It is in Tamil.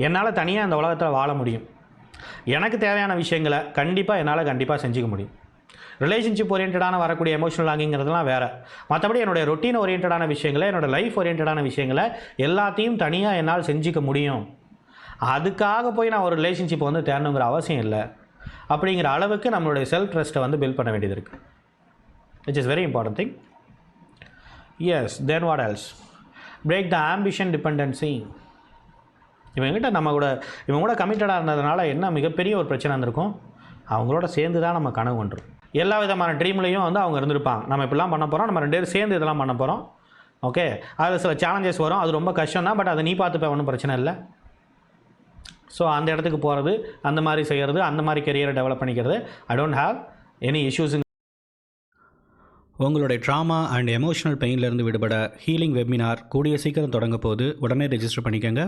என்னால் தனியாக அந்த உலகத்தில் வாழ முடியும். எனக்கு தேவையான விஷயங்களை கண்டிப்பாக செஞ்சுக்க முடியும். ரிலேஷன்ஷிப் ஓரியன்டான வரக்கூடிய எமோஷனல் லாங்கிங்கிறதுலாம் வேறு. மற்றபடி என்னுடைய ரொட்டீன் ஓரியன்டான விஷயங்களை, என்னோடய லைஃப் ஓரியன்டான விஷயங்களை எல்லாத்தையும் தனியாக என்னால் செஞ்சுக்க முடியும். அதுக்காக போய் நான் ஒரு ரிலேஷன்ஷிப் தேடணுங்கிற அவசியம் இல்லை. அப்படிங்கிற அளவுக்கு நம்மளுடைய செல்ஃப் ட்ரஸ்ட்டை பில்ட் பண்ண வேண்டியது இருக்குது. Which is very important thing. Yes, then what else? Break the ambition dependency. இவங்க கூட கமிட்டடாக இருந்ததுனால என்ன மிகப்பெரிய ஒரு பிரச்சனை இருந்திருக்கும்? அவங்களோட சேர்ந்து தான் நம்ம கனவு பண்ணுறோம். எல்லா விதமான ட்ரீம்லேயும் அவங்க இருந்திருப்பாங்க. நம்ம இப்படிலாம் பண்ண போகிறோம், நம்ம 2 பேரும் சேர்ந்து இதெல்லாம் பண்ண போகிறோம். ஓகே, அதில் சில சேலஞ்சஸ் வரும், அது ரொம்ப கஷ்டம் தான். பட் அதை நீ பார்த்துப்ப, ஒன்றும் பிரச்சனை இல்லை. ஸோ அந்த இடத்துக்கு போகிறது, அந்த மாதிரி செய்கிறது, அந்த மாதிரி கெரியரை டெவலப் பண்ணிக்கிறது, I don't have any issues. உங்களுடைய ட்ராமா அண்ட் எமோஷனல் பெயின்லேருந்து விடுபட ஹீலிங் வெபினார் கூடிய சீக்கிரம் தொடங்க போது உடனே ரெஜிஸ்டர் பண்ணிக்கோங்க.